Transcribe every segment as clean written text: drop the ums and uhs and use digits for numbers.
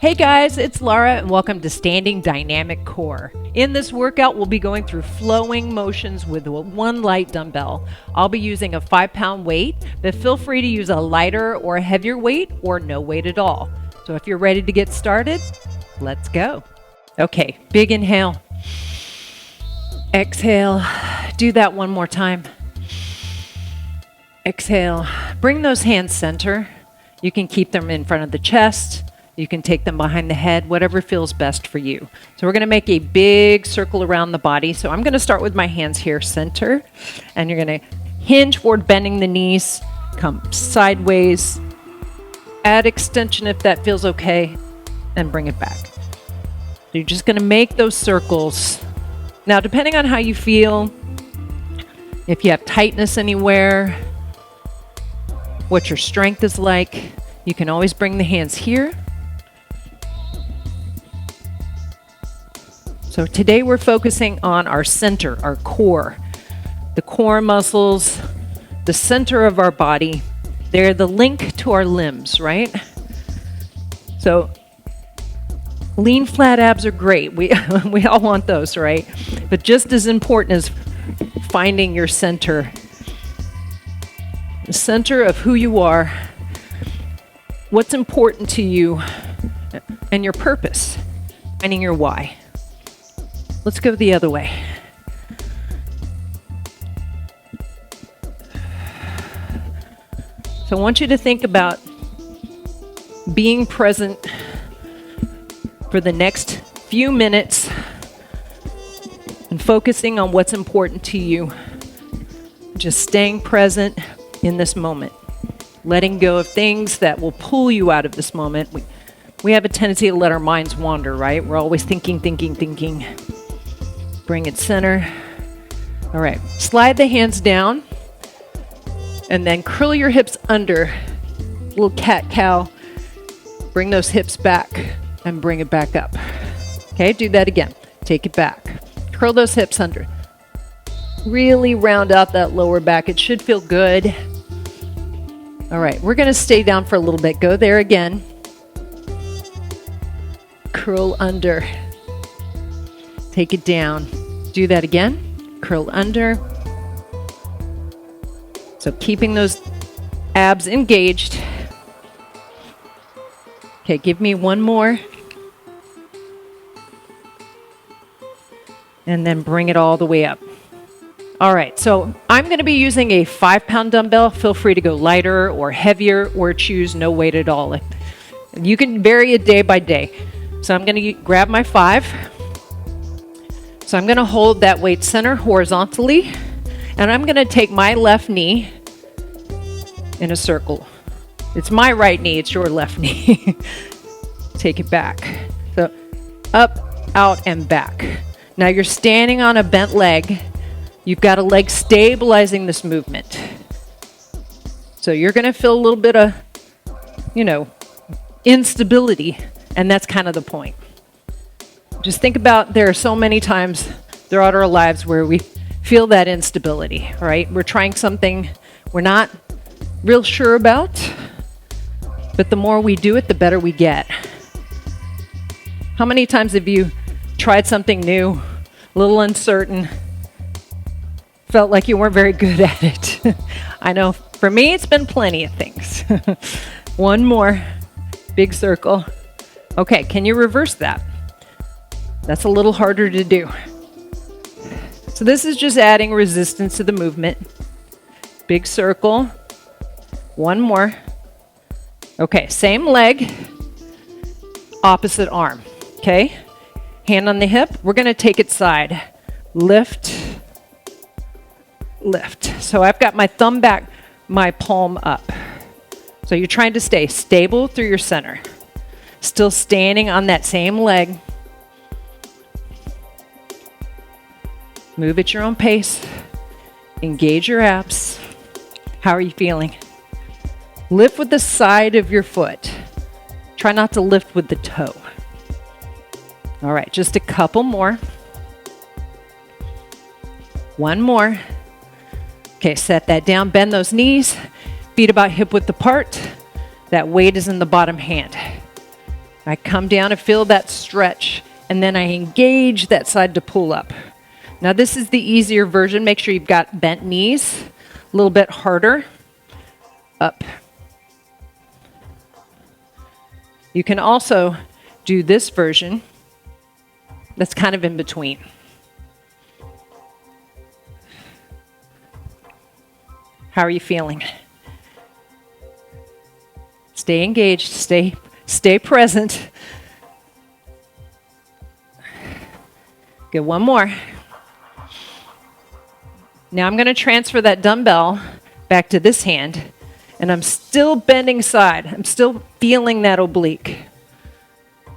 Hey guys, it's Laura and welcome to Standing Dynamic Core. In this workout, we'll be going through flowing motions with one light dumbbell. I'll be using a 5-pound weight, but feel free to use a lighter or a heavier weight or no weight at all. So if you're ready to get started, let's go. Okay, big inhale. Exhale. Do that one more time. Exhale. Bring those hands center. You can keep them in front of the chest. You can take them behind the head, whatever feels best for you. So we're going to make a big circle around the body. So I'm going to start with my hands here, center. And you're going to hinge forward, bending the knees, come sideways, add extension if that feels okay, and bring it back. So you're just going to make those circles. Now, depending on how you feel, if you have tightness anywhere, what your strength is like, you can always bring the hands here. So today we're focusing on our center, our core. The core muscles, the center of our body, they're the link to our limbs, right? So lean flat abs are great. We all want those, right? But just as important as finding your center, the center of who you are, what's important to you, and your purpose, finding your why. Let's go the other way. So I want you to think about being present for the next few minutes and focusing on what's important to you. Just staying present in this moment. Letting go of things that will pull you out of this moment. We have a tendency to let our minds wander, right? We're always thinking. Bring it center. All right, slide the hands down and then curl your hips under. Little cat-cow. Bring those hips back and bring it back up. Okay, do that again. Take it back. Curl those hips under. Really round out that lower back. It should feel good. All right, we're gonna stay down for a little bit. Go there again. Curl under. Take it down. Do that again. Curl under. So keeping those abs engaged. Okay, give me one more. And then bring it all the way up. All right, so I'm going to be using a 5-pound dumbbell. Feel free to go lighter or heavier or choose no weight at all. You can vary it day by day. So I'm going to grab my 5. So I'm going to hold that weight center horizontally, and I'm going to take my left knee in a circle. It's my right knee, it's your left knee. Take it back. So up, out, and back. Now you're standing on a bent leg. You've got a leg stabilizing this movement. So you're going to feel a little bit of, instability, and that's kind of the point. Just think about, there are so many times throughout our lives where we feel that instability, right? We're trying something we're not real sure about, but the more we do it, the better we get. How many times have you tried something new, a little uncertain, felt like you weren't very good at it? I know for me, it's been plenty of things. One more, big circle. Okay, can you reverse that? That's a little harder to do. So this is just adding resistance to the movement. Big circle. One more. Okay, same leg, opposite arm. Okay, hand on the hip. We're going to take it side. Lift, lift. So I've got my thumb back, my palm up. So you're trying to stay stable through your center. Still standing on that same leg. Move at your own pace. Engage your abs. How are you feeling? Lift with the side of your foot. Try not to lift with the toe. All right, just a couple more. One more. Okay, set that down. Bend those knees. Feet about hip width apart. That weight is in the bottom hand. I come down and feel that stretch, and then I engage that side to pull up. Now this is the easier version. Make sure you've got bent knees, a little bit harder, up. You can also do this version that's kind of in between. How are you feeling? Stay engaged, stay present. Good, one more. Now I'm going to transfer that dumbbell back to this hand, and I'm still bending side. I'm still feeling that oblique.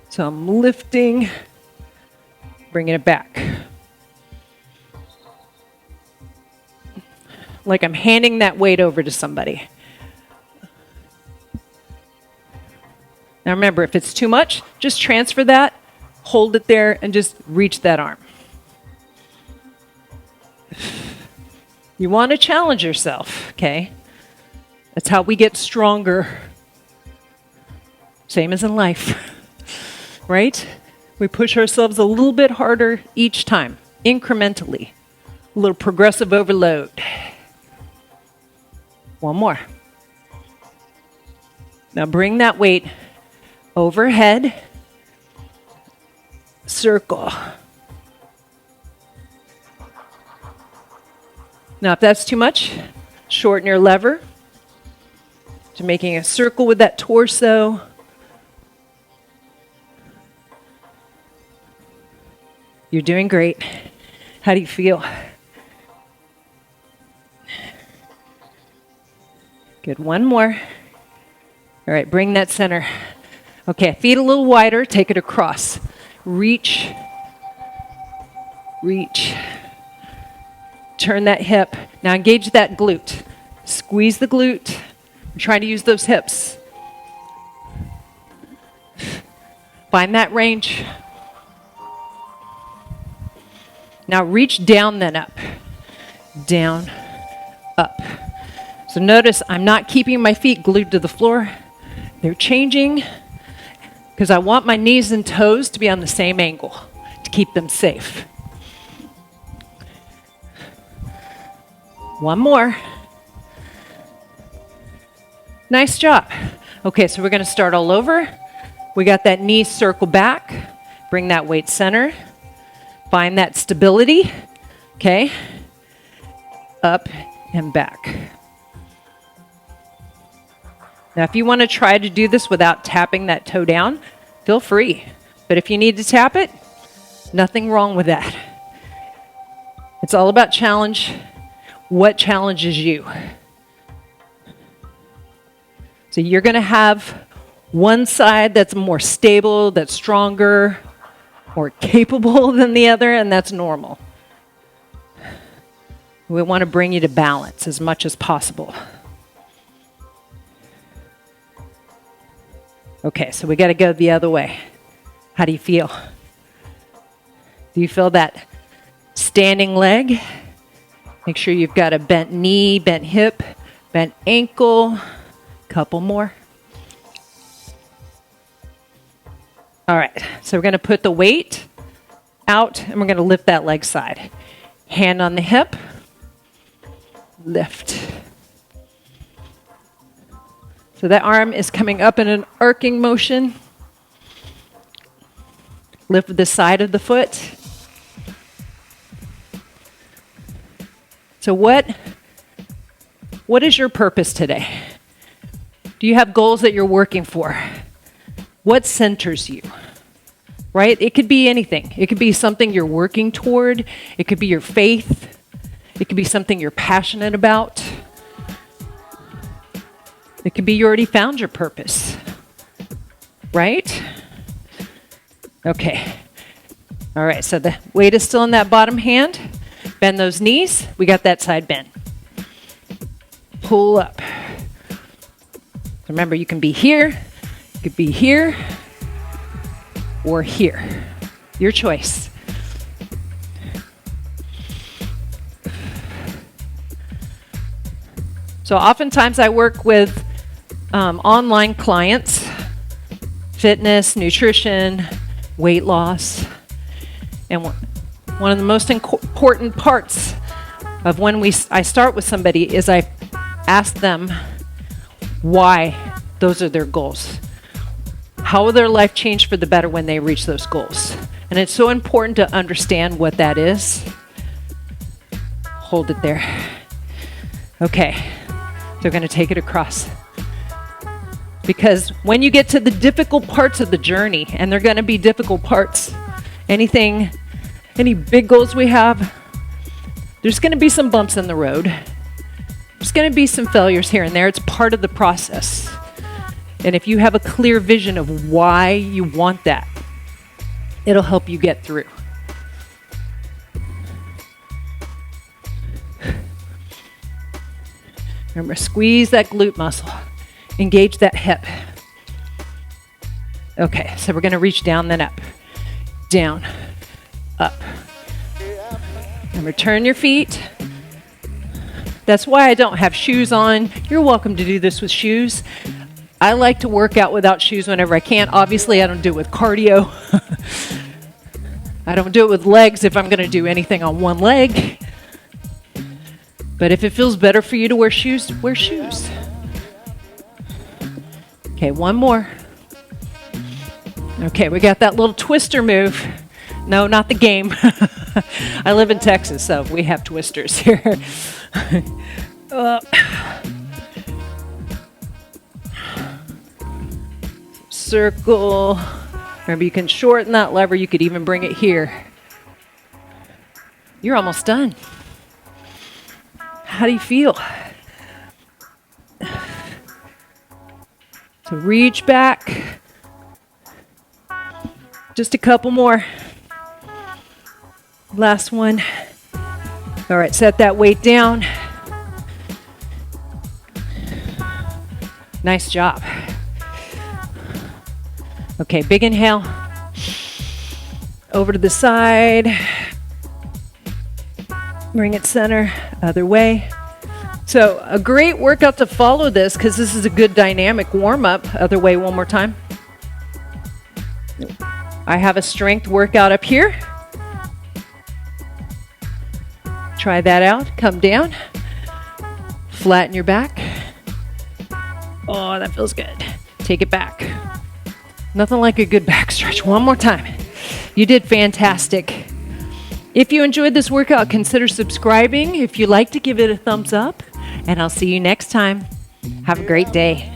So I'm lifting, bringing it back. Like I'm handing that weight over to somebody. Now remember, if it's too much, just transfer that, hold it there, and just reach that arm. You want to challenge yourself, okay? That's how we get stronger. Same as in life, right? We push ourselves a little bit harder each time, incrementally. A little progressive overload. One more. Now bring that weight overhead, circle. Now if that's too much, shorten your lever to making a circle with that torso. You're doing great. How do you feel? Good, one more. All right, bring that center. Okay, feet a little wider, take it across. Reach, reach. Turn that hip. Now engage that glute. Squeeze the glute. Try to use those hips. Find that range. Now reach down, then up. Down, up. So notice I'm not keeping my feet glued to the floor. They're changing because I want my knees and toes to be on the same angle to keep them safe. One more. Nice job. Okay, so we're going to start all over. We got that knee circle back. Bring that weight center. Find that stability. Okay. Up and back. Now, if you want to try to do this without tapping that toe down, feel free. But if you need to tap it, nothing wrong with that. It's all about challenge. What challenges you? So you're going to have one side that's more stable, that's stronger, more capable than the other, and that's normal. We want to bring you to balance as much as possible. Okay, so we got to go the other way. How do you feel? Do you feel that standing leg? Make sure you've got a bent knee, bent hip, bent ankle. Couple more. All right, so we're going to put the weight out, and we're going to lift that leg side. Hand on the hip. Lift. So that arm is coming up in an arcing motion. Lift the side of the foot. So what is your purpose today? Do you have goals that you're working for? What centers you? Right? It could be anything. It could be something you're working toward. It could be your faith. It could be something you're passionate about. It could be you already found your purpose. Right? Okay. All right, so the weight is still in that bottom hand. Bend those knees. We got that side bent. Pull up. Remember, you can be here, you could be here, or here. Your choice. So oftentimes I work with online clients, fitness, nutrition, weight loss. And one of the most important parts of when I start with somebody is I ask them why those are their goals. How will their life change for the better when they reach those goals? And it's so important to understand what that is. Hold it there. Okay, they're going to take it across. Because when you get to the difficult parts of the journey, and they're going to be difficult parts, any big goals we have, there's going to be some bumps in the road. There's going to be some failures here and there. It's part of the process. And if you have a clear vision of why you want that, it'll help you get through. Remember, squeeze that glute muscle. Engage that hip. Okay, so we're going to reach down, then up. Down, up. And return your feet. That's why I don't have shoes on. You're welcome to do this with shoes. I like to work out without shoes whenever I can. Obviously, I don't do it with cardio. I don't do it with legs if I'm going to do anything on one leg. But if it feels better for you to wear shoes, wear shoes. Okay, one more. Okay, we got that little twister move. No, not the game. I live in Texas, so we have twisters here. Circle. Remember, you can shorten that lever. You could even bring it here. You're almost done. How do you feel? So reach back. Just a couple more. Last one. All right, set that weight down. Nice job. Okay, big inhale. Over to the side. Bring it center, other way. So a great workout to follow this, because this is a good dynamic warm-up. Other way one more time. I have a strength workout up here. Try that out. Come down. Flatten your back. Oh, that feels good. Take it back. Nothing like a good back stretch. One more time. You did fantastic. If you enjoyed this workout, consider subscribing. If you like to, give it a thumbs up. And I'll see you next time. Have a great day.